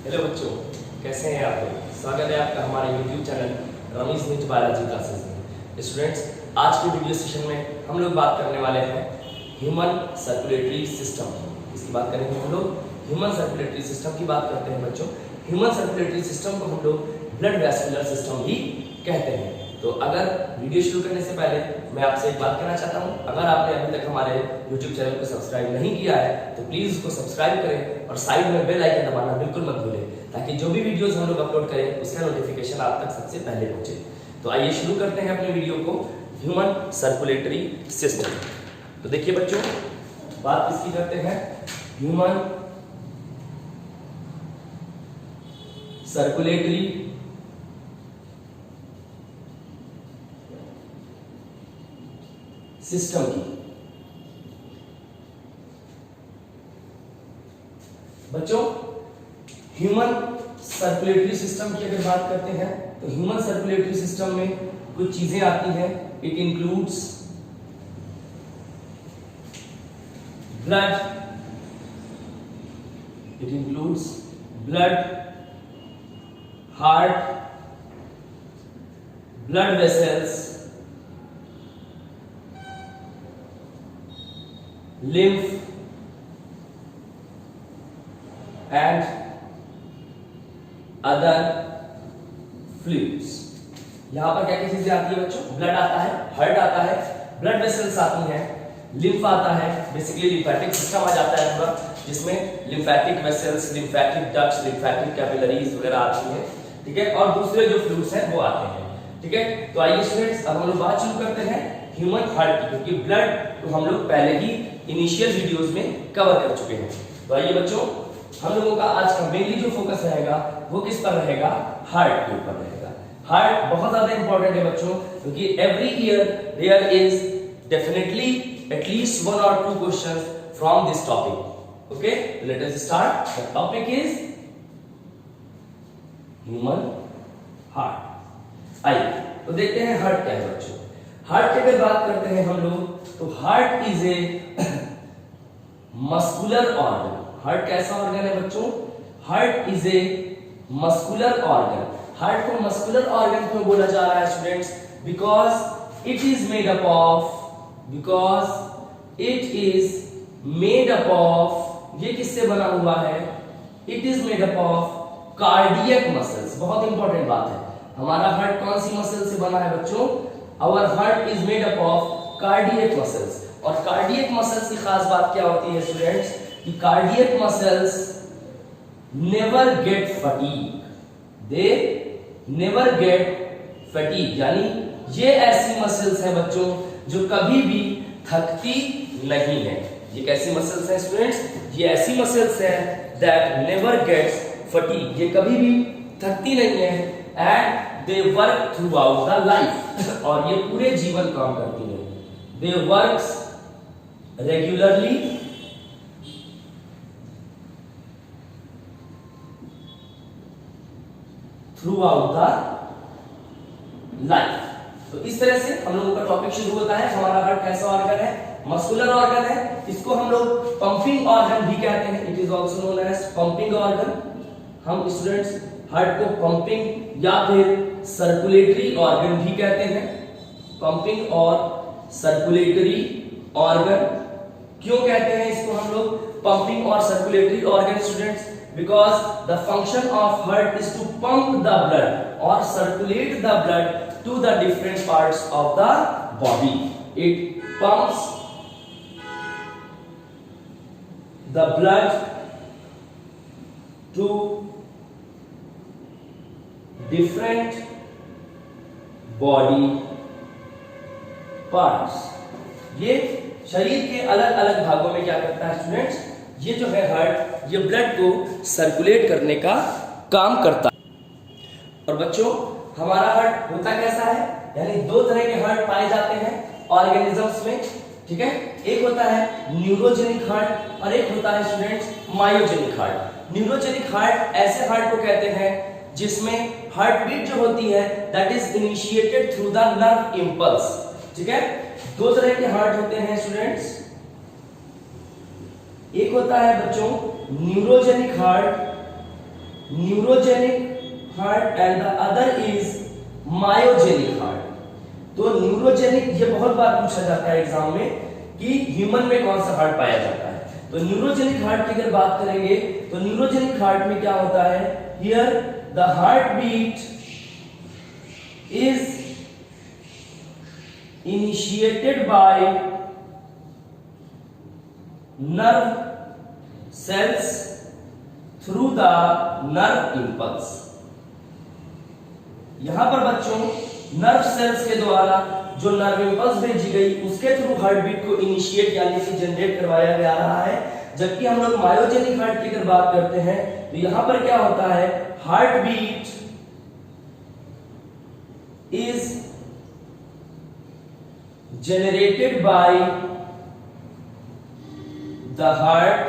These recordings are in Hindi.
हेलो बच्चों, कैसे हैं आप लोग। स्वागत है आपका हमारे YouTube channel Rameez NEET biology classes में। स्टूडेंट्स, आज के वीडियो सेशन में हम लोग बात करने वाले हैं ह्यूमन सर्कुलेटरी सिस्टम। इसकी बात करेंगे हम लोग ह्यूमन सर्कुलेटरी सिस्टम की बात करते हैं बच्चों। ह्यूमन सर्कुलेटरी सिस्टम को हम लोग ब्लड वेस्कुलर सिस्टम भी कहते हैं। तो अगर वीडियो शुरू करने से पहले मैं आपसे एक बात कहना चाहता हूं, अगर आपने अभी तक हमारे YouTube चैनल को सब्सक्राइब नहीं किया है तो प्लीज उसको सब्सक्राइब करें और साइड में बेल आइकन दबाना बिल्कुल मत भूलें, ताकि जो भी वीडियोस हम लोग अपलोड करें उसका नोटिफिकेशन आप तक सबसे पहले पहुंचे। तो आइए शुरू करते हैं अपने वीडियो को, ह्यूमन सर्कुलेटरी सिस्टम। तो देखिए बच्चों, बात किसकी करते हैं, ह्यूमन सर्कुलेटरी सिस्टम की। बच्चों, ह्यूमन सर्कुलेटरी सिस्टम की अगर बात करते हैं तो ह्यूमन सर्कुलेटरी सिस्टम में कुछ चीजें आती हैं। It includes blood, heart, blood vessels, lymph and other fluids। यहां पर क्या क्या चीजें आती है बच्चों, ब्लड आता है, हार्ट आता है, ब्लड वेसल्स आती हैं, लिम्फ आता है, बेसिकली लिम्फेटिक सिस्टम आ जाता है पूरा, जिसमें lymphatic vessels, lymphatic ducts, lymphatic capillaries वगैरह आती हैं, ठीक है। और दूसरे जो फ्लूइड्स हैं वो आते हैं, ठीक है। तो आइए स्टूडेंट्स, अब हम लोग बात शुरू करते हैं ह्यूमन हार्ट की, क्योंकि ब्लड तो हम लोग पहले ही इनिशियल वीडियोस में कवर कर चुके हैं। तो आइए बच्चों, हम लोगों का आज का मेनली जो फोकस रहेगा वो किस पर रहेगा, हार्ट के ऊपर रहेगा। हार्ट बहुत ज्यादा इंपॉर्टेंट है बच्चों, क्योंकि every year there is definitely at least 1 or 2 questions from this topic. Okay, let us start. The topic is human heart. आइए तो देखते हैं हार्ट क्या है बच्चों। हार्ट की अगर बात करते हैं हम लोग तो heart is a muscular organ. Heart कैसा ऑर्गन है बच्चों, heart is a muscular organ. Heart को मस्कुलर ऑर्गन क्यों बोला जा रहा है students, because it is made up of ये किससे बना हुआ है, it is made up of cardiac muscles. बहुत इंपॉर्टेंट बात है, हमारा हार्ट कौन सी मसल से बना है बच्चों, our heart is made up of cardiac muscles. और कार्डियक मसल्स की खास बात क्या होती है स्टूडेंट्स, कि cardiac muscles never get fatigue, they never get fatigue, यानी ये ऐसी मसल्स हैं बच्चों जो कभी भी थकती नहीं है। ये कैसी मसल्स हैं स्टूडेंट्स, ये ऐसी मसल्स हैं दैट नेवर गेट्स फटीग, ये कभी भी थकती नहीं है, and they work throughout the life, और ये पूरे जीवन काम करती है। They works regularly throughout the life. तो इस तरह से हम लोगों का टॉपिक शुरू होता है। हमारा हार्ट कैसा ऑर्गन है, मस्कुलर ऑर्गन है। इसको हम लोग पंपिंग ऑर्गन भी कहते हैं, it is also known as pumping organ. हम स्टूडेंट्स हार्ट को पंपिंग या फिर सर्कुलेटरी ऑर्गन भी कहते हैं। पंपिंग और सर्कुलेटरी ऑर्गन क्यों कहते हैं इसको हम लोग पंपिंग और circulatory organ students, because the function of heart is to pump the blood और circulate the blood to the different parts of the body. It pumps the blood to different body parts. ये शरीर के अलग अलग भागों में क्या करता है स्टूडेंट्स, ये जो है हार्ट, ये ब्लड को सर्कुलेट करने का काम करता है। और बच्चों, हमारा हार्ट होता कैसा है, यानी 2 तरह के हार्ट पाए जाते हैं ऑर्गेनिजम्स में, ठीक है। एक होता है न्यूरोजेनिक हार्ट और एक होता है students myogenic heart. Neurogenic heart ऐसे हार्ट को कहते हैं जिसमें हार्ट बीट जो होती है that is initiated through the nerve impulse, ठीक है। 2 तरह के हार्ट होते हैं स्टूडेंट्स, एक होता है बच्चों neurogenic heart neurogenic heart and the other is myogenic heart. तो न्यूरोजेनिक, ये बहुत बार पूछा जाता है एग्जाम में कि ह्यूमन में कौन सा हार्ट पाया जाता है। तो न्यूरोजेनिक हार्ट की अगर बात करेंगे तो न्यूरोजेनिक हार्ट में क्या होता है, here the heart beat is initiated by nerve cells through the nerve impulse. यहां पर बच्चों नर्व सेल्स के द्वारा जो नर्व इंपल्स भेजी गई उसके थ्रू हार्ट बीट को इनिशिएट यानी कि जनरेट करवाया जा रहा है। जबकि हम लोग मायोजेनिक हार्ट की अगर बात करते हैं तो यहां पर क्या होता है, heart beat is generated by the heart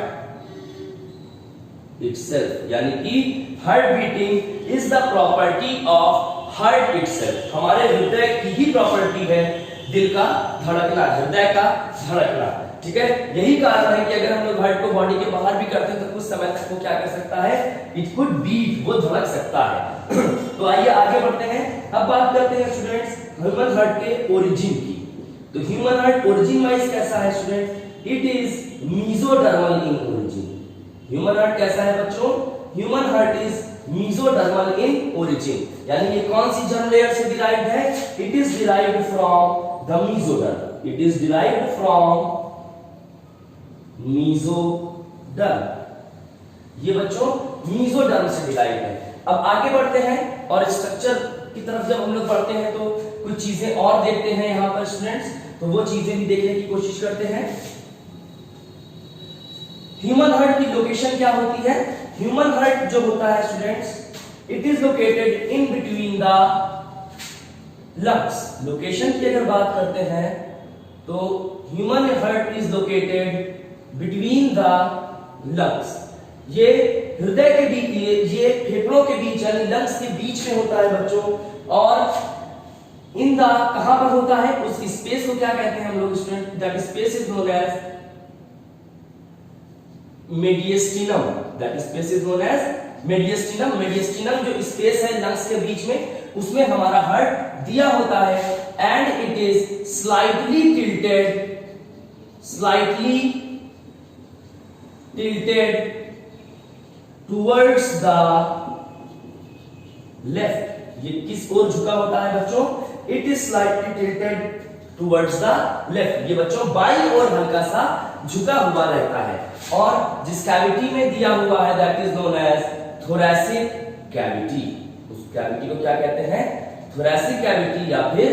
itself, यानी कि heart beating is the property of heart itself. हमारे हृदय की ही प्रॉपर्टी है दिल का धड़कना, हृदय का धड़कना। ठीक है, यही कारण है कि अगर हम लोग हार्ट को बॉडी के बाहर भी करते हैं तो कुछ समय तक वो क्या कर सकता है, इट कुड बीट, वो धड़क सकता है। तो आइए आगे बढ़ते हैं। अब बात करते हैं स्टूडेंट्स ह्यूमन हार्ट के ओरिजिन की। तो ह्यूमन हार्ट ओरिजिन वाइज कैसा है student, it is mesodermal in origin. Human heart कैसा है बच्चों, human heart is mesodermal in origin, यानी ये कौन सी जर्म लेयर से डिराइव्ड है, it is derived from the mesoderm, it is derived from mesoderm. ये बच्चों मेसोडर्म से डिराइव्ड है। अब आगे बढ़ते हैं और स्ट्रक्चर की तरफ जब हम लोग बढ़ते हैं तो कुछ चीजें और देखते हैं यहां पर स्टूडेंट्स, तो वो चीजें भी देखने की कोशिश करते हैं। ह्यूमन हार्ट की लोकेशन क्या होती है, ह्यूमन हार्ट जो होता है students, it is located in between the lungs. Location की अगर बात करते हैं तो human heart is located between the lungs. ये हृदय के बीच, ये फेफड़ों के बीच यानी लंग्स के बीच में होता है बच्चों। और इन द कहां पर होता है, उस स्पेस को क्या कहते हैं हम लोग student, that space is known as mediastinum, that space is known as mediastinum. Mediastinum जो स्पेस है लंग्स के बीच में, उसमें हमारा हार्ट दिया होता है and it is slightly tilted towards the left। ये किस ओर झुका होता है बच्चों, it is slightly tilted towards the left। ये बच्चों बाईं ओर हल्का सा झुका हुआ रहता है। और जिस कैविटी में दिया हुआ है that is known as thoracic cavity. उस कैविटी को क्या कहते हैं, थोरैसिक कैविटी या फिर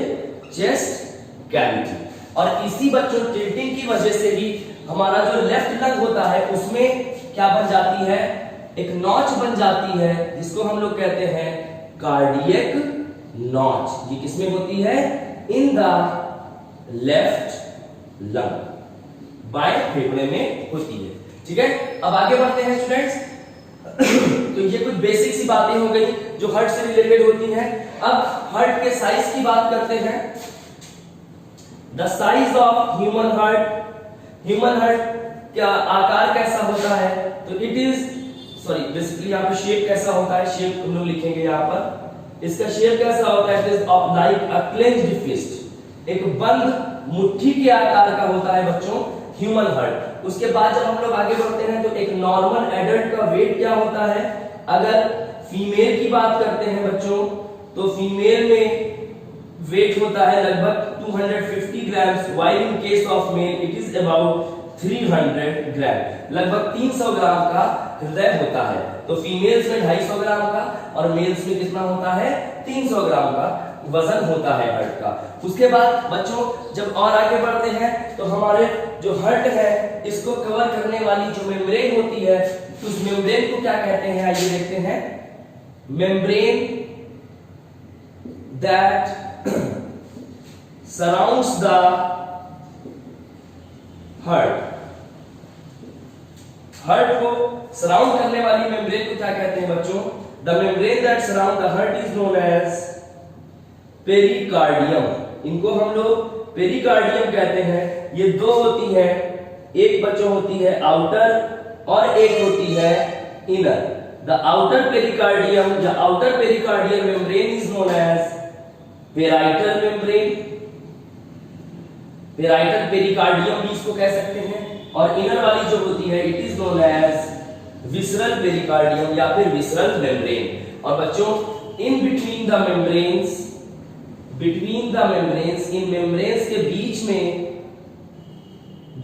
चेस्ट कैविटी। और इसी बच्चों टिल्टिंग की वजह से ही हमारा जो लेफ्ट लंग होता है उसमें क्या बन जाती है, एक नॉच बन जाती है जिसको हम लोग कहते हैं कार्डियक नॉच। ये किसमें होती है, इन द लेफ्ट लंग, बाएं फेफड़े में होती है। ठीक है, अब आगे बढ़ते हैं स्टूडेंट्स। तो ये कुछ बेसिक सी बातें हो गई जो हार्ट से रिलेटेड होती हैं। अब हार्ट के साइज की बात करते हैं। The size of human heart, human heart का आकार कैसा होता है, तो इट इज बेसिकली यहाँ पे शेप कैसा होता है, शेप हम लोग लिखेंगे यहाँ पर। इसका शेप कैसा होता है, it is of like a clenched fist, एक बंद मुट्ठी के आकार का होता है बच्चों ह्यूमन हार्ट। उसके बाद जब हम लोग आगे बढ़ते हैं तो एक नॉर्मल एडल्ट का वेट क्या होता है, अगर फीमेल की बात करते हैं बच्चों तो फीमेल में वेट होता है लगभग 250 grams, while in case of male it is about 300 ग्राम। लगभग 300 ग्राम का हृदय होता है। तो फीमेल्स में 250 ग्राम का और मेल्स में कितना होता है, 300 ग्राम का वजन होता है हार्ट का। उसके बाद बच्चों जब और आगे बढ़ते हैं तो हमारे जो हार्ट है इसको कवर करने वाली जो मेम्ब्रेन होती है, उस मेम्ब्रेन को क्या कहते हैं, आइए देखते हैं। Membrane that surrounds the heart, heart को सराउंड करने वाली मेम्ब्रेन को क्या कहते हैं बच्चों, the membrane that surround the heart is known as pericardium. इनको हम लोग पेरिकार्डियम कहते हैं। ये दो होती है, एक बच्चों होती है आउटर और एक होती है inner. The outer pericardium, the outer pericardial membrane is known as parietal membrane. Parietal pericardium भी इसको कह सकते हैं, और इनर वाली जो होती है it is known as visceral pericardium या फिर विसरल मेम्ब्रेन। और बच्चों इन बिटवीन द मेम्ब्रेन्स, इन मेम्ब्रेन्स के बीच में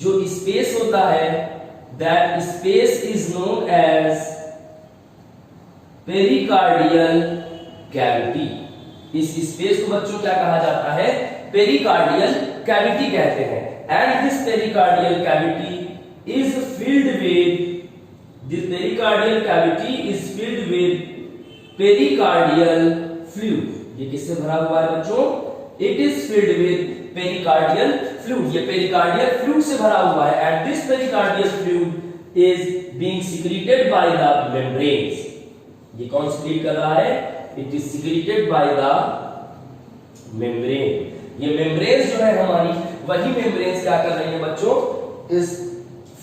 जो स्पेस होता है that space is known as pericardial cavity. इस स्पेस को बच्चों क्या कहा जाता है? पेरिकार्डियल कैविटी कहते हैं। And this pericardial cavity is filled with pericardial fluid. ये किससे भरा हुआ है बच्चों? It is filled with pericardial fluid. ये पेरिकार्डियल फ्लूइड से भरा हुआ है। And this pericardial fluid is being secreted by the membranes. ये कौन सिक्रीट कर रहा है? It is secreted by the membrane. ये मेम्ब्रेन्स जो है हमारी, वही मेम्ब्रेन्स क्या कर रही है बच्चों? इस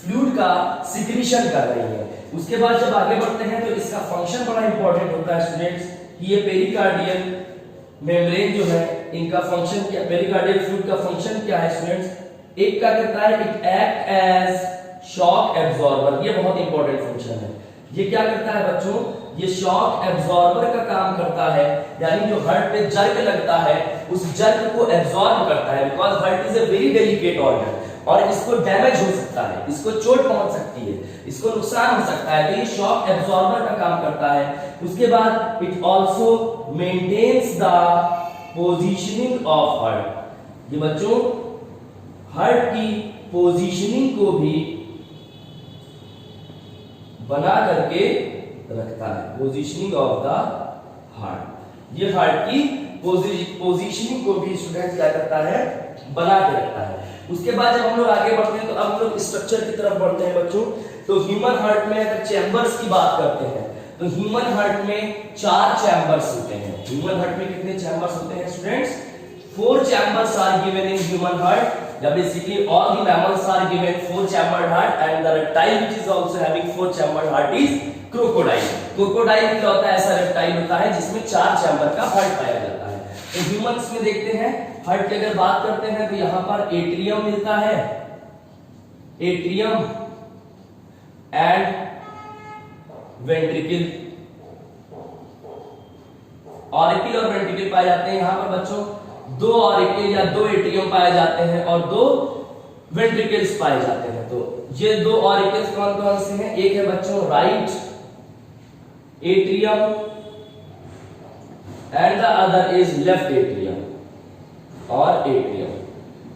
फ्लूइड का सिक्रीशन कर रही है। उसके बाद जब आगे बढ़ते हैं तो इसका फंक्शन बड़ा इंपॉर्टेंट होता है स्टूडेंट्स, कि ये पेरिकार्डियल मेम्ब्रेन जो है इनका फंक्शन क्या, पेरिकार्डियल फ्लूइड का फंक्शन क्या है स्टूडेंट्स? एक क्या करता है? It act as shock absorber. ये बहुत इंपॉर्टेंट फंक्शन है। ये क्या करता है बच्चों? ये शॉक एब्जॉर्बर का काम करता है, यानी जो हार्ट पे जर्क लगता है उस जर्क को एब्जॉर्ब करता है। Because heart is a very delicate organ और इसको डैमेज हो सकता है, इसको चोट पहुंच सकती है, इसको नुकसान हो सकता है, तो ये शॉक एब्जॉर्बर का काम करता है। उसके बाद it also maintains the positioning of heart. ये बच्चों हार्ट की पोजीशनिंग को भी बना करके रखता है। पोजीशनिंग ऑफ द हार्ट, ये हार्ट की पोजीशनिंग को भी स्टूडेंट क्या करता है? बना के रखता है। उसके बाद जब हम लोग आगे बढ़ते हैं तो अब हम लोग स्ट्रक्चर की तरफ बढ़ते हैं बच्चों। तो ह्यूमन हार्ट में अगर चैम्बर्स की बात करते हैं तो ह्यूमन हार्ट में 4 चैम्बर्स होते हैं। ह्यूमन हार्ट में कितने चैम्बर्स होते हैं students? 4 chambers are given in human heart. Basically all the mammals are given 4-chambered heart, and the reptile which is also having 4-chambered heart is crocodile. Crocodile क्या होता है? ऐसा reptile होता है जिसमें 4 चैम्बर का हार्ट पाया जाता है। तो ह्यूमंस में देखते हैं हार्ट की अगर बात करते हैं तो यहाँ पर एट्रियम मिलता है, एट्रियम एंड वेंट्रिकल, ऑरिकल और वेंट्रिकल पाए जाते हैं। यहाँ पर बच्चों 2 ऑरिकल या 2 एट्रियम पाए जाते हैं और 2 वेंट्रिकल्स पाए जाते हैं। तो ये 2 ऑरिकल्स कौन कौन से हैं? एक है बच्चों right atrium and the other is left atrium और एट्रियम।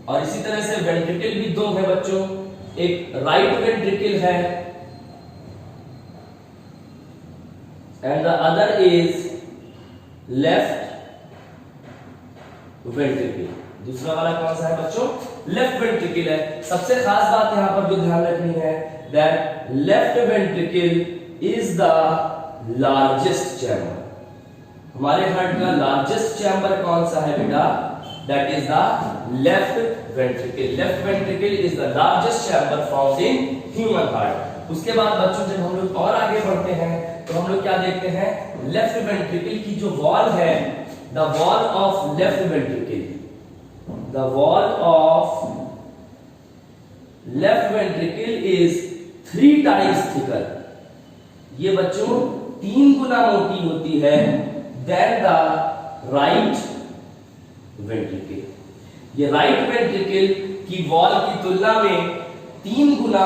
और इसी तरह से वेंट्रिकल भी 2 है बच्चों, एक राइट वेंट्रिकल है and the other is left ventricle. दूसरा वाला कौन सा है बच्चों? लेफ्ट वेंट्रिकल है। सबसे खास बात यहां पर जो ध्यान रखनी है that left ventricle is the largest chamber. हमारे हार्ट का लार्जेस्ट चैम्बर कौन सा है बेटा? That is the left ventricle. Left ventricle is the largest chamber found in human heart. उसके बाद बच्चों जब हम लोग और आगे बढ़ते हैं तो हम लोग क्या देखते हैं? लेफ्ट वेंट्रिकल की जो वॉल है, the wall of left ventricle, the wall of left ventricle is 3 times thicker। ये बच्चों 3 गुना मोटी होती है than the right ventricle। ये right ventricle की वॉल की तुलना में 3 गुना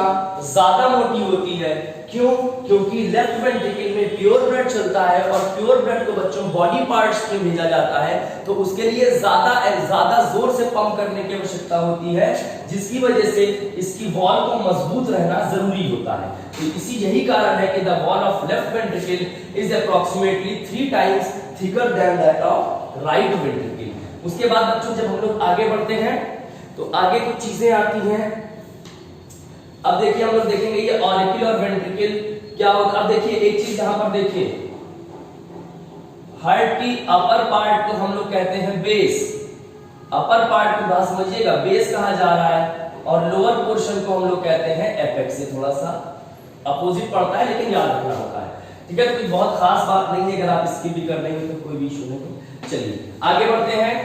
ज्यादा मोटी होती है। क्यों? क्योंकि लेफ्ट वेंट्रिकल में प्योर ब्लड चलता है और प्योर ब्लड को बच्चों बॉडी पार्ट्स में भेजा जाता है, तो उसके लिए ज्यादा जोर से पंप करने की आवश्यकता होती है, जिसकी वजह से इसकी वॉल को मजबूत रहना जरूरी होता है। तो इसी यही कारण है कि the wall of left ventricle is approximately 3 times thicker than that of right ventricle. उसके बाद बच्चों जब हम लोग आगे बढ़ते हैं तो आगे कुछ चीजें आती हैं। अब देखिए हम लोग देखेंगे ये ऑरिकल और वेंट्रिकल क्या होता है। अब देखिए एक चीज यहां पर देखिए, हार्ट की अपर पार्ट को हम लोग कहते हैं बेस। अपर पार्ट को बात समझिएगा, बेस कहा जा रहा है, और लोअर पोर्शन को हम लोग कहते हैं एपेक्स। ये थोड़ा सा अपोजिट पड़ता है लेकिन याद रखना होता है। ठीक है, तो कोई बहुत खास बात नहीं है, अगर आप स्किप भी कर देंगे तो कोई भी इशू नहीं। चलिए आगे बढ़ते हैं।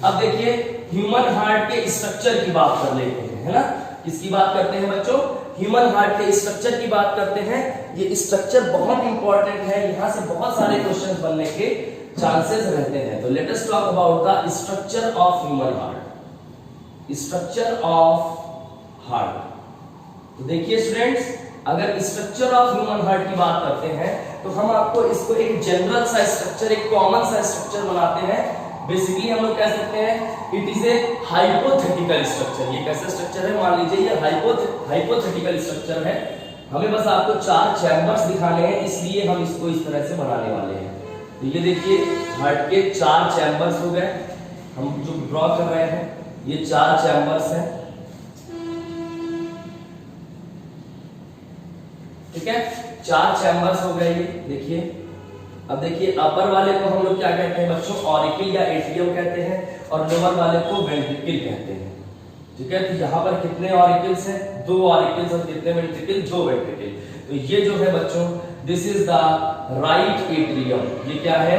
अब देखिए ह्यूमन हार्ट के स्ट्रक्चर की बात कर लेते हैं, है ना। किसकी बात करते हैं बच्चों? ह्यूमन हार्ट के स्ट्रक्चर की बात करते हैं। ये स्ट्रक्चर बहुत इंपॉर्टेंट है, यहाँ से बहुत सारे क्वेश्चन बनने के चांसेस रहते हैं। तो let us talk about the structure of human heart. Structure of heart, तो देखिए स्टूडेंट्स, अगर स्ट्रक्चर ऑफ ह्यूमन हार्ट की बात करते हैं तो हम आपको इसको एक जनरल सा स्ट्रक्चर, एक कॉमन सा स्ट्रक्चर बनाते हैं। बेसिकली हम लोग कह सकते हैं it is a hypothetical structure. ये कैसा स्ट्रक्चर है? मान लीजिए ये हाइपोथेटिकल स्ट्रक्चर है। हमें बस आपको 4 चैम्बर्स दिखाने हैं, इसलिए हम इसको इस तरह से बनाने वाले हैं। तो ये देखिए हार्ट के 4 चैम्बर्स हो गए, हम जो ड्रॉ कर रहे हैं ये 4 चैम्बर्स हैं, ठीक है। 4 चैम्बर्स हो गए ये देखिए। अब देखिए अपर वाले को हम लोग क्या कहते हैं बच्चों? ऑरिकल या एट्रियम कहते हैं, और लोअर वाले को वेंट्रिकल कहते हैं, ठीक है। तो यहाँ पर कितने ऑरिकल्स हैं? 2 ऑरिकल्स, और कितने वेंट्रिकल? 2 वेंट्रिकल। तो ये जो है बच्चों, this is the right atrium. ये क्या है?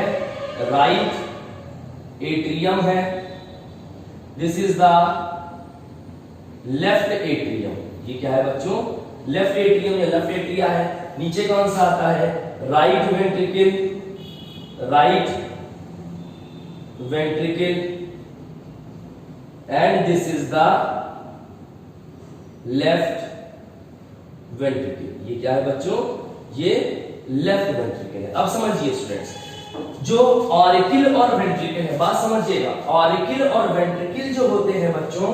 राइट एट्रियम है। This is the left atrium. ये क्या है बच्चों? लेफ्ट एट्रियम या लेफ्ट एट्रिया है। नीचे कौन सा आता है? Right ventricle, right ventricle, and this is the left ventricle. ये क्या है बच्चों? ये लेफ्ट वेंट्रिकल है। अब समझिए स्टूडेंट्स, जो ऑरिकल और वेंट्रिकल है, बात समझिएगा, ऑरिकल और वेंट्रिकल जो होते हैं बच्चों,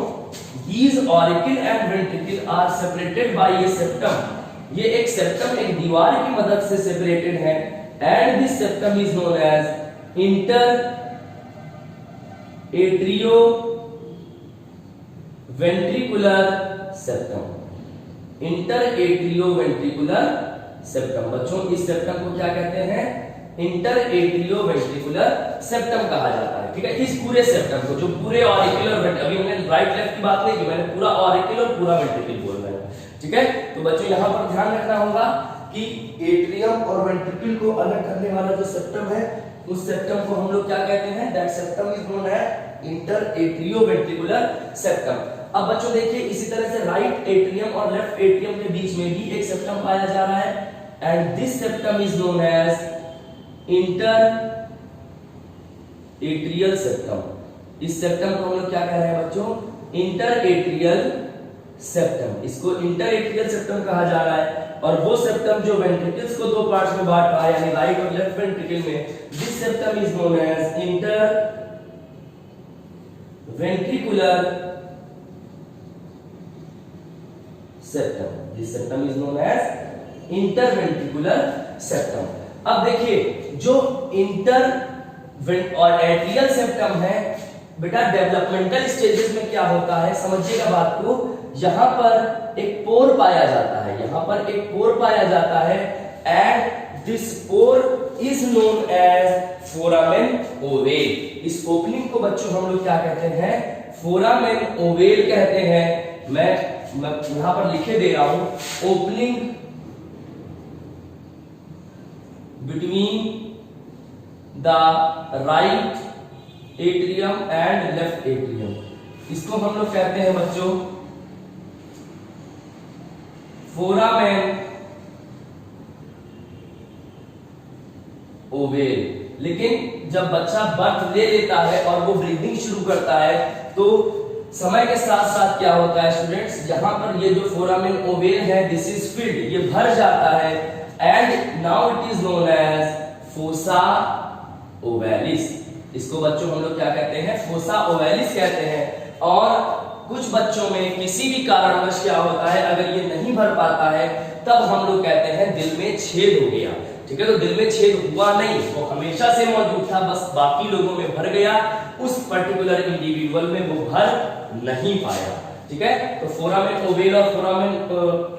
these auricle and ventricle are separated by a septum। ये एक सेप्टम, एक दीवार की मदद से सेपरेटेड है, and this septum is known as inter atrio ventricular septum। Inter atrio ventricular septum. बच्चों इस सेप्टम को क्या कहते हैं? इंटर एट्रियो वेंट्रिकुलर सेप्टम कहा जाता है, ठीक है। इस पूरे सेप्टम को, जो पूरे ऑरिकल और अभी मैंने राइट लेफ्ट की बात नहीं की, मैंने पूरा ऑरिकल और पूरा वेंट्रिकल बोल रहा हूं, ठीक है। तो बच्चों यहाँ पर ध्यान रखना होगा कि एट्रियम और वेंट्रिकल को अलग करने वाला जो सेप्टम है, उस सेप्टम को हम लोग क्या कहते हैं? That septum is known as inter atrio ventricular septum. अब बच्चों देखिए इसी तरह से राइट एट्रियम और लेफ्ट एट्रियम के बीच में भी एक सेप्टम पाया जा रहा है, and this septum is known as inter atrial septum. इस सेप्टम को हम लोग क्या कह रहे हैं बच्चों? Inter atrial septum. इसको इंटर एट्रियल सेप्टम कहा जा रहा है। और वो सेप्टम जो वेंट्रिकल्स को 2 पार्ट्स में बांट रहा है, यानी राइट और लेफ्ट वेंट्रिकल में, this septum is known as inter ventricular septum. This septum is known as inter ventricular septum. अब देखिए जो इंटर और एट्रियल सेप्टम है बेटा, डेवलपमेंटल स्टेजेस में क्या होता है समझिएगा बात को। यहां पर एक पोर पाया जाता है, यहां पर एक पोर पाया जाता है, and this pore is known as foramen ovale. इस ओपनिंग को बच्चों हम लोग क्या कहते हैं? फोरामेन ओवेल कहते हैं। मैं यहां पर लिखे दे रहा हूं, opening between the right atrium and left atrium. इसको हम लोग कहते हैं बच्चों फोरामेन ओवेल। लेकिन जब बच्चा बर्थ ले लेता है और वो ब्रीदिंग शुरू करता है, तो समय के साथ साथ क्या होता है स्टूडेंट्स, यहां पर ये जो फोरामेन ओवेल है, दिस इज फिल्ड, ये भर जाता है, and now it is known as fossa ovalis. इसको बच्चों हम लोग क्या कहते हैं? फोसा ओवेलिस कहते हैं। और कुछ बच्चों में किसी भी कारणवश क्या होता है, अगर ये नहीं भर पाता है, तब हम लोग कहते हैं दिल में छेद हो गया, ठीक है। तो दिल में छेद हुआ नहीं, वो हमेशा से मौजूद था, बस बाकी लोगों में भर गया, उस पर्टिकुलर इंडिविजुअल में वो भर नहीं पाया, ठीक है। तो फोरामेन ओवेल और फोरामेन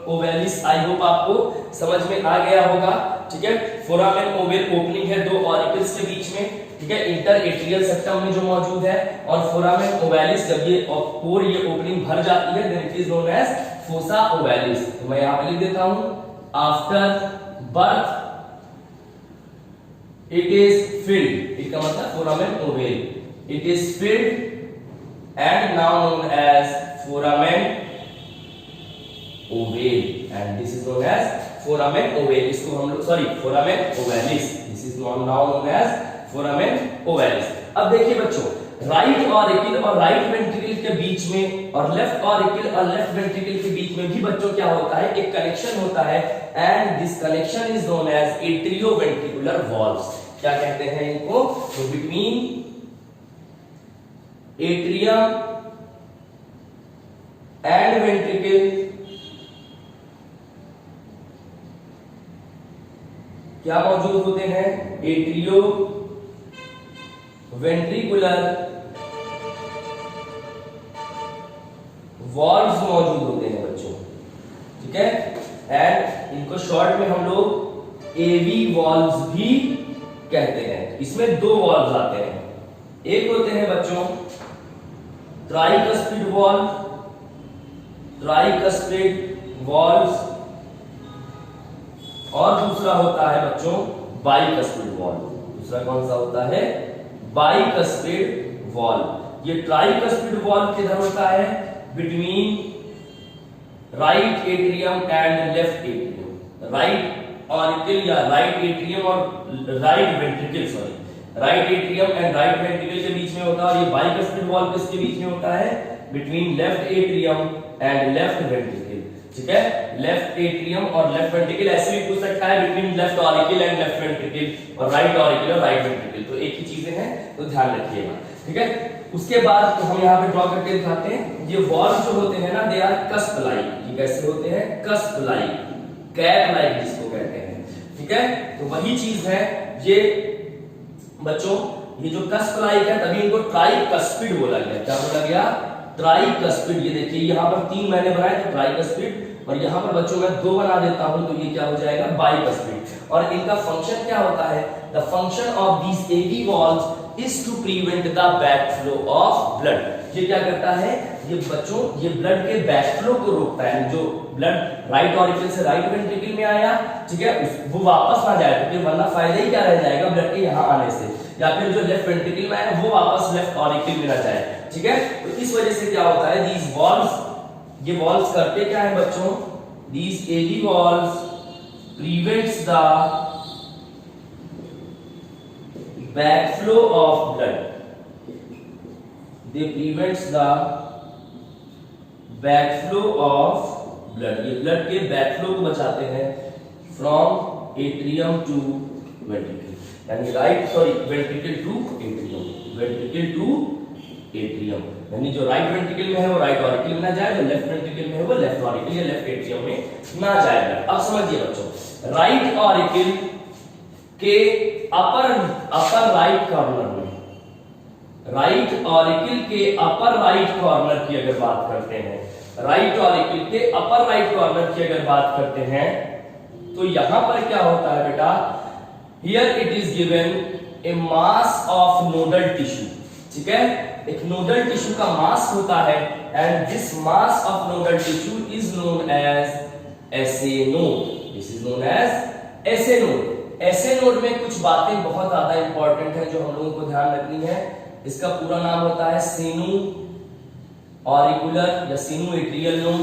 ओवेलिस आई होप आपको समझ में आ गया होगा, ठीक है। फोरामेन ओवेल ओपनिंग है 2 ऑरिकल्स के बीच में, ठीक है, इंटर एट्रियल सेप्टम में जो मौजूद है, और फोरामेन ओवेलिस जब ये पोर ये ओपनिंग भर जाती है, then it is known as fossa ovalis. तो मैं यहां पे लिख देता हूं, after birth it is filled, इसका मतलब foramen ovale, it is filled and now known as foramen ovale, and this is known as foramen ovale. इसको हम लोग foramen ovalis, this is now known as foramen ovalis. अब देखिए बच्चों, राइट ऑरिकल और राइट वेंट्रिकल के बीच में और लेफ्ट ऑरिकल और लेफ्ट वेंट्रिकल के बीच में भी बच्चों क्या होता है, एक कनेक्शन होता है, and this connection is known as atrioventricular valves. क्या कहते हैं इनको? तो बिटवीन एट्रियम एंड वेंट्रिकल क्या मौजूद होते हैं? एट्रियो वेंट्रिकुलर वॉल्व्स मौजूद होते हैं बच्चों, ठीक है। एंड इनको शॉर्ट में हम लोग एवी वॉल्व्स भी कहते हैं। इसमें दो वॉल्व्स आते हैं, एक होते हैं बच्चों ट्राइकस्पिड वॉल्व, ट्राइकस्पिड वॉल्व्स, और दूसरा होता है बच्चों बाइकस्पिड वॉल्व। दूसरा कौन सा होता है? Bicuspid valve. ये ट्राइकस्पिड वॉल्व किधर होता है? Between right atrium and left atrium, right auricle या राइट एट्रियम और right ventricle, right atrium and right ventricle के बीच में होता है। और ये बाइकस्पिड वॉल्व किसके बीच में होता है? Between left atrium and left ventricle, ठीक है। लेफ्ट एट्रियम और लेफ्ट वेंट्रिकल, ऐसे भी पूछ सकता है between left auricle and left ventricle और राइट ऑरिकल और राइट वेंट्रिकल, तो एक ही चीजें हैं, तो ध्यान रखिएगा, ठीक है। उसके बाद तो हम यहाँ पे ड्रॉ करके दिखाते हैं। ये वॉल्व जो होते हैं ना, दे आर कस्प लाइक। ये कैसे होते हैं? कस्प लाइक, कैप लाइक जिसको कहते हैं, ठीक है। तो वही चीज है ये बच्चों, ये जो कस्प लाइक है, तभी इनको ट्राइकस्पिड बोला गया। क्या बोला गया? ट्राइकस्पिड। ये देखिए यहाँ पर 3 मैंने बनाए थे ट्राइकस्पिड, और यहाँ पर बच्चों मैं 2 बना देता हूं, तो ये क्या हो जाएगा? बाइकस्पिड। और इनका फंक्शन क्या होता है? The function of these AV valves is to prevent the backflow of blood। ये क्या करता है? ये बच्चों, ये ब्लड के बैकफ्लो को रोकता है। जो ब्लड राइट ऑरिकल से राइट वेंट्रिकल में आया, ठीक है, वो वापस ना जाए, क्योंकि वरना फायदा ही क्या रह जाएगा ब्लड के यहाँ आने से, या फिर जो लेफ्ट वेंट्रिकल में आया वो वापस लेफ्ट ऑरिकल में ना जाए, ठीक है। तो इस वजह से क्या होता है, these valves, ये valves करते क्या है बच्चों? These AV valves prevents the backflow of blood, they prevents the backflow of blood, ये blood के backflow को बचाते हैं from atrium to ventricle, यानी ventricle to atrium, ventricle to atrium, यानी जो राइट वेंट्रिकल में है वो राइट ऑरिकल में ना जाए, जो लेफ्ट वेंट्रिकल में है वो लेफ्ट ऑरिकल या लेफ्ट एट्रियम में ना जाएगा। अब समझिए बच्चों, राइट ऑरिकल के अपर राइट कॉर्नर में, राइट ऑरिकल के अपर राइट कॉर्नर की अगर बात करते हैं, राइट ऑरिकल के अपर राइट कॉर्नर की अगर बात करते हैं, तो यहां पर क्या होता है बेटा? Here it is given a mass of nodal tissue, ठीक है। एक नोडल टिश्यू का मास होता है, and this mass of nodal tissue is known as SA node, this is known as SA node. SA node में कुछ बातें बहुत ज्यादा इंपॉर्टेंट है जो हम लोगों को ध्यान रखनी है। इसका पूरा नाम होता है सीनू ऑरिकुलर या sino atrial node.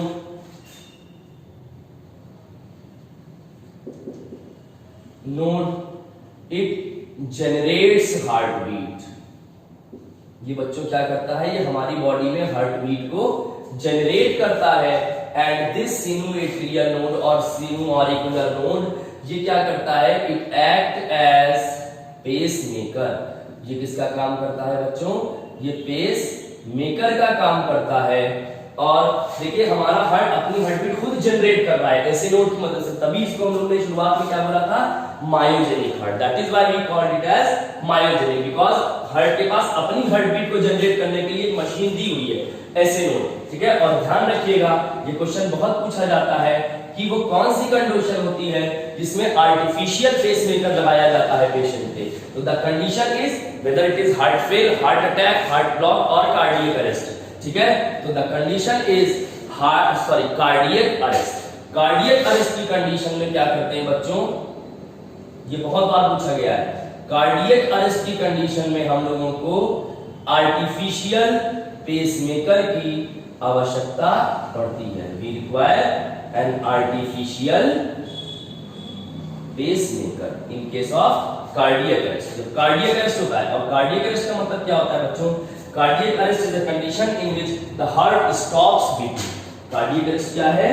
Node it generates heart beat. ये बच्चों क्या करता है? ये हमारी बॉडी में हार्ट बीट को जनरेट करता है, and this sino atrial node और सीनू ऑरिकुलर नोड ये क्या करता है? It act as pacemaker. ये किसका काम करता है बच्चों? ये पेस मेकर का काम करता है। और देखिए हमारा हार्ट अपनी हार्टबीट खुद जनरेट कर रहा है ऐसे नोड की मदद से, तभी इसको हम लोगों ने शुरुआत में क्या बोला था? Myogenic heart. That is why we called it as myogenic, because heart के पास अपनी हार्टबीट को जनरेट करने के लिए एक मशीन दी हुई है ऐसे नोड, ठीक है। और ध्यान रखिएगा, ये क्वेश्चन बहुत पूछा जाता है कि वो कौन सी कंडीशन होती है जिसमें आर्टिफिशियल पेसमेकर लगाया जाता है पेशेंट पे। तो the condition is whether it is heart fail, heart attack, heart block और कार्डियक अरेस्ट, ठीक है। तो the condition is cardiac arrest. Cardiac arrest की कंडीशन में क्या करते हैं बच्चों? ये बहुत बार पूछा गया है। कार्डियक अरेस्ट की कंडीशन में हम लोगों को आर्टिफिशियल पेसमेकर की आवश्यकता पड़ती है। We require an artificial pacemaker in case of cardiac arrest. जब कार्डियक अरेस्ट होता है, और कार्डियक अरेस्ट का मतलब क्या होता है बच्चों? Cardiac arrest is the condition in which the heart stops beating. Cardiac arrest क्या है?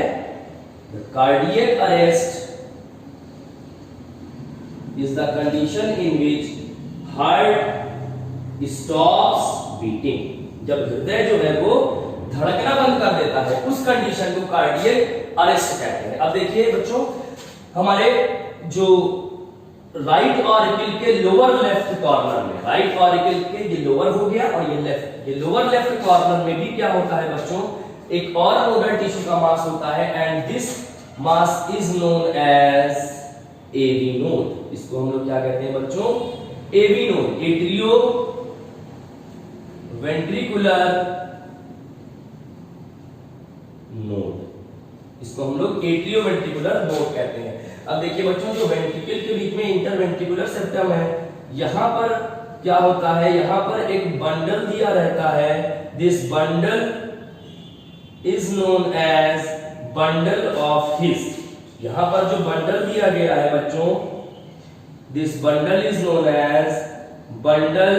The cardiac arrest is the condition in which heart stops beating। जब हृदय जो है वो धड़कना बंद कर देता है, उस कंडीशन को कार्डियक अरेस्ट कहते हैं। अब देखिए बच्चों, हमारे जो राइट ऑरिकल के लोअर लेफ्ट कॉर्नर में, राइट ऑरिकल के ये लोअर हो गया और ये लेफ्ट, ये लोअर लेफ्ट कॉर्नर में भी क्या होता है बच्चों? एक और नोडल टिश्यू का मास होता है, and this mass is known as AV node. इसको हम लोग क्या कहते हैं बच्चों? AV node, atrioventricular node. इसको हम लोग एट्रियो वेंट्रिकुलर नोड कहते हैं। अब देखिए बच्चों, जो वेंट्रिकल के बीच में इंटरवेंट्रिकुलर सेप्टम है, यहां पर क्या होता है? यहां पर एक बंडल दिया रहता है। This bundle is known as bundle of His. यहां पर जो बंडल दिया गया है बच्चों, this bundle is known as bundle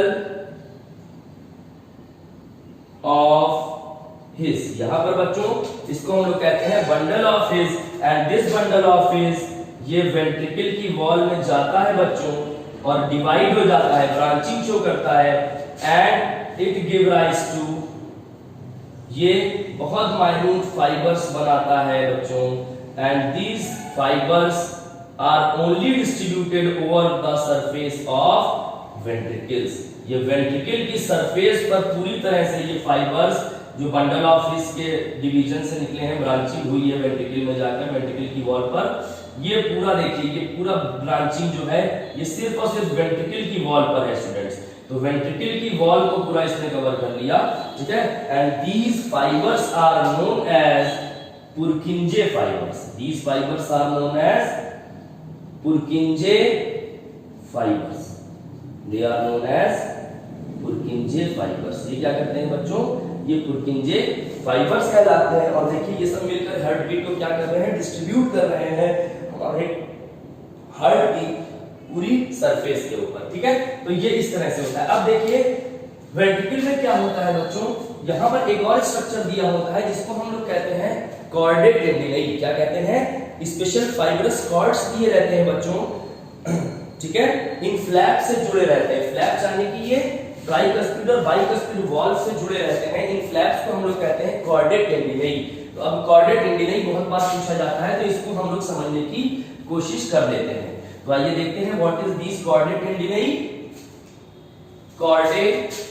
of His. यहां पर बच्चों इसको हम लोग कहते हैं bundle of His, and this bundle of His ये वेंट्रिकल की वॉल में जाता है बच्चों, और डिवाइड हो जाता है, ब्रांचिंग शो करता है, and it give rise to, ये बहुत माइन्यूट फाइबर्स बनाता है बच्चों, and these fibers are only distributed over the surface of ventricles। ये वेंट्रिकल की सरफेस पर पूरी तरह से ये फाइबर्स जो बंडल ऑफ हिस के डिवीजन से निकले हैं, ब्रांचिंग हुई है वेंट्रिकल में जाकर वेंट्रिकल की वॉल पर, ये पूरा देखिए, ये पूरा ब्रांचिंग जो है ये सिर्फ और सिर्फ वेंट्रिकल की वॉल पर है स्टूडेंट्स। तो वेंट्रिकल की वॉल को पूरा इसने कवर कर लिया, ठीक है। And these fibres are known as Purkinje fibers। These fibers are known as Purkinje fibers। They are known as Purkinje fibers। ये क्या करते हैं बच्चों? ये Purkinje fibers कहलाते हैं। और देखिए ये सब मिलकर हार्ट बीट को क्या कर रहे हैं? डिस्ट्रीब्यूट कर रहे हैं हमारे हार्ट की पूरी सरफेस के ऊपर, ठीक है। तो ये इस तरह से होता है। अब देखिए वेंट्रिकल में क्या होता है बच्चों? यहां पर एक और स्ट्रक्चर दिया होता है जिसको हम लोग कहते हैं कॉर्डेट टेंडिनेई। क्या कहते हैं? स्पेशल फाइब्रस कॉर्ड्स दिए रहते हैं बच्चों, ठीक है, इन फ्लैप से जुड़े रहते हैं। फ्लैप यानी कि ये ट्राइकस्पिड और बाइकस्पिड वॉल से जुड़े रहते हैं। इन फ्लैप्स को हम लोग कहते हैं कॉर्डेट टेंडिनेई। तो अब कॉर्डेट टेंडिनेई बहुत बार पूछा जाता है, तो इसको हम लोग समझने की कोशिश कर लेते हैं। तो आइए देखते हैं what is this chordae tendineae. Chordae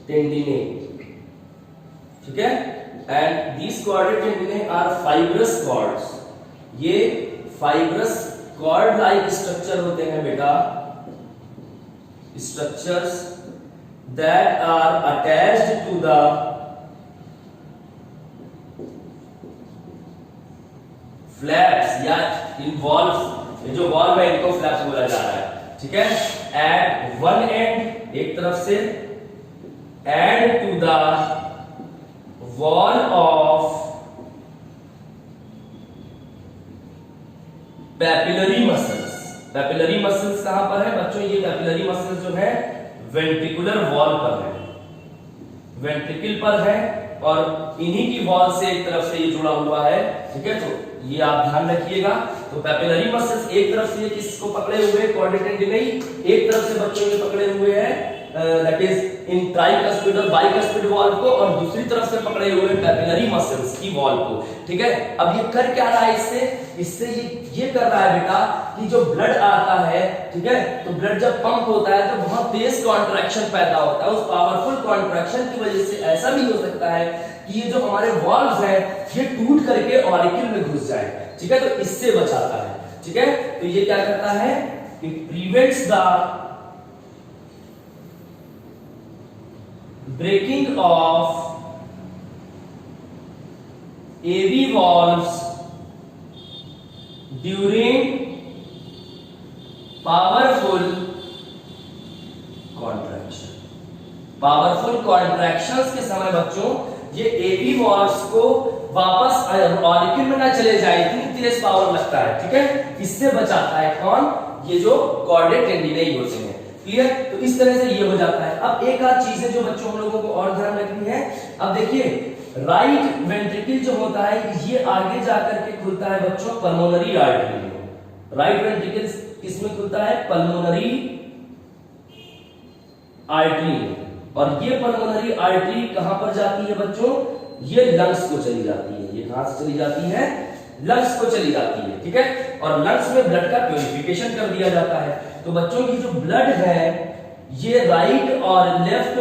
tendineae, ठीक है। And these chordae tendineae are fibrous cords. ये फाइब्रस कॉर्ड लाइक स्ट्रक्चर होते हैं बेटा, structures that are attached to the flaps या इन वॉल्स। जो वॉल में इनको फ्लैप्स बोला जा रहा है, ठीक है। एट वन एंड, एक तरफ से, and to the wall of papillary muscles. Papillary muscles कहां पर है बच्चों? ये पैपिलरी मसल्स जो है वेंट्रिकुलर वॉल पर है, वेंट्रिकल पर है, और इन्हीं की वॉल से एक तरफ से ये जुड़ा हुआ है, ठीक है। तो ये आप ध्यान रखिएगा। तो पैपिलरी मसल्स एक तरफ से किसको पकड़े हुए? कॉर्डेट टेंडिनेई। एक तरफ से बच्चों ये पकड़े हुए हैं दैट इज इन ट्राइकस्पिड और बाइकस्पिड वॉल को, और दूसरी तरफ से पकड़े हुए पैपिलरी मसल्स की वॉल को, ठीक है। अब ये कर क्या रहा है? इससे ये कर रहा है बेटा कि जो ब्लड आता है, ठीक है, तो ब्लड जब पंप होता है तो बहुत तेज कॉन्ट्रैक्शन पैदा होता है। उस पावरफुल कॉन्ट्रैक्शन की वजह से ऐसा भी हो सकता है कि ये जो हमारे वॉल्व्स हैं ये टूट करके ऑरिकल में घुस जाए, ठीक है। तो इससे बचाता है, ठीक है। तो ये क्या करता है? It prevents the breaking of AV valves during powerful contraction। Powerful contractions के समय बच्चों ये एवी वॉल्व्स को वापस ऑरिकल में ना चले जाए, इतनी तेज पावर लगता है, ठीक है। इससे बचाता है कौन? ये जो कॉर्डेट टेंडिनेई होते हैं, क्लियर। तो इस तरह से ये हो जाता है। अब एक आध चीजें जो बच्चों हम लोगों को और ध्यान रखनी है। अब देखिए राइट वेंट्रिकल जो होता है ये आगे जाकर के खुलता है बच्चों पल्मोनरी आर्टरी में। राइट वेंट्रिकल किसमें खुलता है? पल्मोनरी आर्टरी में। और ये पल्मोनरी आर्टरी कहां पर जाती है बच्चों? ये लंग्स को चली जाती है। ये कहां से चली जाती है? लंग्स को चली जाती है, ठीक है। और लंग्स में ब्लड का प्यूरिफिकेशन कर दिया जाता है। तो बच्चों की जो ब्लड है ये राइट और लेफ्ट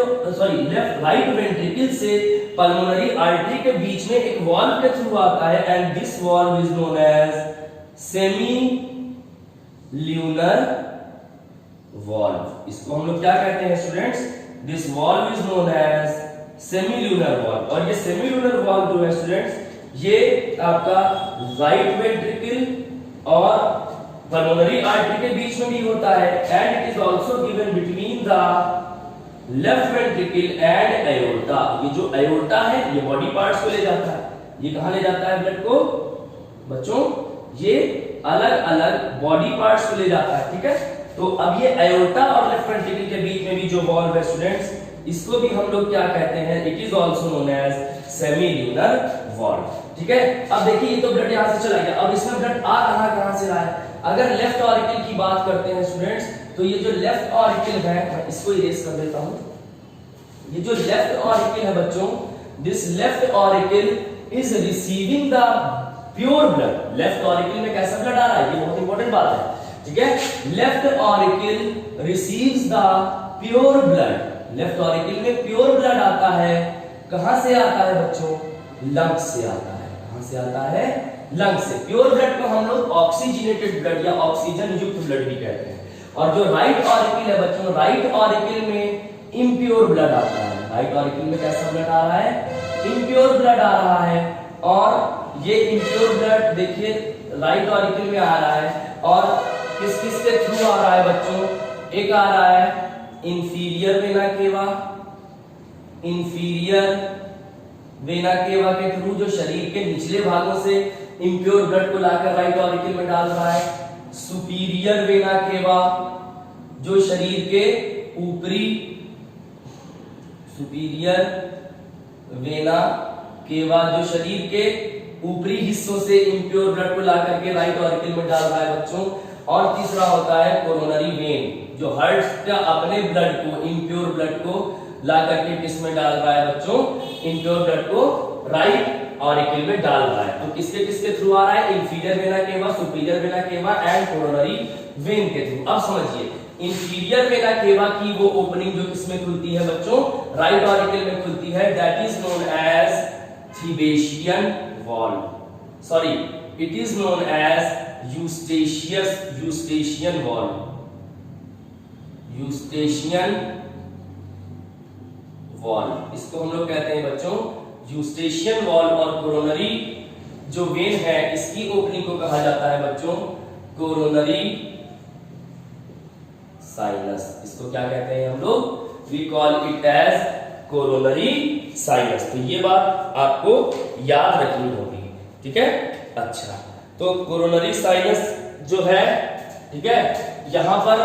राइट वेंट्रिकल से पल्मोनरी आर्टरी के बीच में एक वॉल्व के थ्रू आता है, and this valve is known as semi lunar valve. इसको हम लोग क्या कहते हैं students? This valve is known as semi lunar valve. और ये सेमी ल्यूनर वॉल्व जो है स्टूडेंट्स ये आपका राइट वेंट्रिकल और पल्मोनरी आर्टरी के बीच में भी होता है, and it is also given between the left ventricle and aorta. ये जो एयोर्टा है ये बॉडी पार्ट्स को ले जाता है। ये कहां ले जाता है ब्लड को बच्चों? ये अलग अलग बॉडी पार्ट्स को ले जाता है, ठीक है। तो अब ये एयोर्टा और लेफ्ट वेंट्रिकल के बीच में भी जो वॉल्व है स्टूडेंट्स इसको भी हम लोग क्या कहते हैं? It is also known as semi lunar valve, ठीक है। अब देखिए ये तो ब्लड यहां से चला गया। अब इसमें ब्लड कहां से रहा है? अगर लेफ्ट ऑरिकल की बात करते हैं स्टूडेंट्स तो ये जो लेफ्ट ऑरिकल है मैं इसको इरेज कर देता हूं। ये जो लेफ्ट ऑरिकल है बच्चों, this left auricle is receiving the pure blood. Left auricle में कैसा ब्लड आ रहा है? ये बहुत इंपॉर्टेंट बात है, ठीक है। Left auricle receives the pure blood. Left auricle में प्योर ब्लड आता है। कहां से आता है बच्चों? लंग्स से आता है। कहां से आता है? लंग्स से। प्योर ब्लड को हम लोग ऑक्सीजनेटेड ब्लड या ऑक्सीजन युक्त ब्लड भी कहते हैं। और जो राइट ऑरिकल है बच्चों, राइट ऑरिकल में इम्प्योर ब्लड आता है। राइट ऑरिकल में कैसा ब्लड आ रहा है? इम्प्योर ब्लड आ रहा है। और ये इम्प्योर ब्लड देखिए राइट ऑरिकल में आ रहा है और किस किस के थ्रू आ रहा है बच्चों? एक आ रहा है inferior vena cava. Inferior vena cava के थ्रू जो शरीर के निचले भागों से इम्प्योर ब्लड को लाकर राइट ऑरिकल में डाल रहा है। सुपीरियर वेना केवा जो शरीर के ऊपरी, सुपीरियर वेना केवा जो शरीर के ऊपरी हिस्सों से इम्प्योर ब्लड को लाकर के राइट ऑरिकल में डाल रहा है बच्चों। और तीसरा होता है कोरोनरी वेन जो हार्ट का अपने ब्लड को, इम्प्योर ब्लड को ला करके किस में डाल रहा है बच्चों? इम्प्योर ब्लड को राइट ऑरिकल में डाल रहा है। तो किसके थ्रू आ रहा है? Inferior vena cava, superior vena cava and coronary when के थ्रू। अब समझिए इंफीरियर वेना केवा की वो ओपनिंग जो किसमें खुलती है बच्चों? राइट ऑरिकल में खुलती है। That is known as Thebesian valve. Sorry, it is known as Eustachian valve. Eustachian valve इसको हम लोग कहते हैं बच्चों यूस्टेशियन वॉल्व। और कोरोनरी जो वेन है इसकी ओपनिंग को कहा जाता है बच्चों कोरोनरी साइनस। इसको क्या कहते हैं हम लोग? We call it as coronary sinus. तो ये बात आपको याद रखनी होगी, ठीक है। अच्छा, तो कोरोनरी साइनस जो है, ठीक है, यहां पर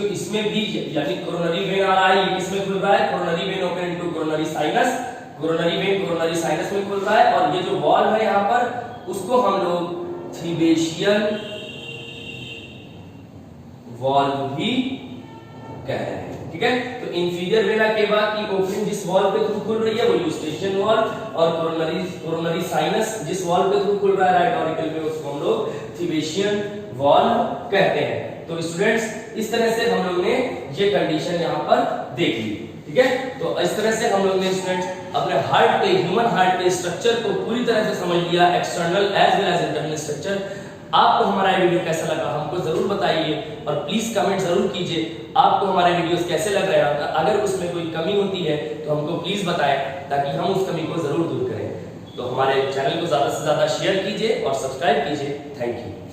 इसमें भी यानी कोरोनरी वेन आ रहा है। ये किसमें खुल रहा है? Coronary when open into coronary sinus. Coronary when coronary sinus में खुल रहा है। और ये जो वॉल्व है यहां पर उसको हम लोग थीबेशियन वॉल्व भी कह रहे हैं, ठीक है। तो इंफीरियर वेना केवा की ओपनिंग जिस वॉल्व के थ्रू खुल रही है वो यूस्टेशियन वॉल्व। और कोरोनरी साइनस जिस वॉल्व के थ्रू खुल रहा है राइट ऑरिकल में उसको हम लोग थीबेशियन वॉल्व कहते हैं। तो स्टूडेंट्स इस तरह से हम लोग ने ये कंडीशन यहाँ पर देख ली, ठीक है। तो इस तरह से हम लोग ने स्टूडेंट्स अपने हार्ट के, ह्यूमन हार्ट के स्ट्रक्चर को पूरी तरह से समझ लिया, external as well as internal structure. आपको हमारा वीडियो कैसा लगा हमको जरूर बताइए और प्लीज कमेंट जरूर कीजिए आपको हमारे वीडियोस कैसे लग रहे हैं। अगर उसमें कोई कमी होती है तो हमको प्लीज बताएं ताकि हम उस कमी को जरूर दूर करें। तो हमारे चैनल को ज़्यादा से ज़्यादा शेयर कीजिए और सब्सक्राइब कीजिए। Thank you.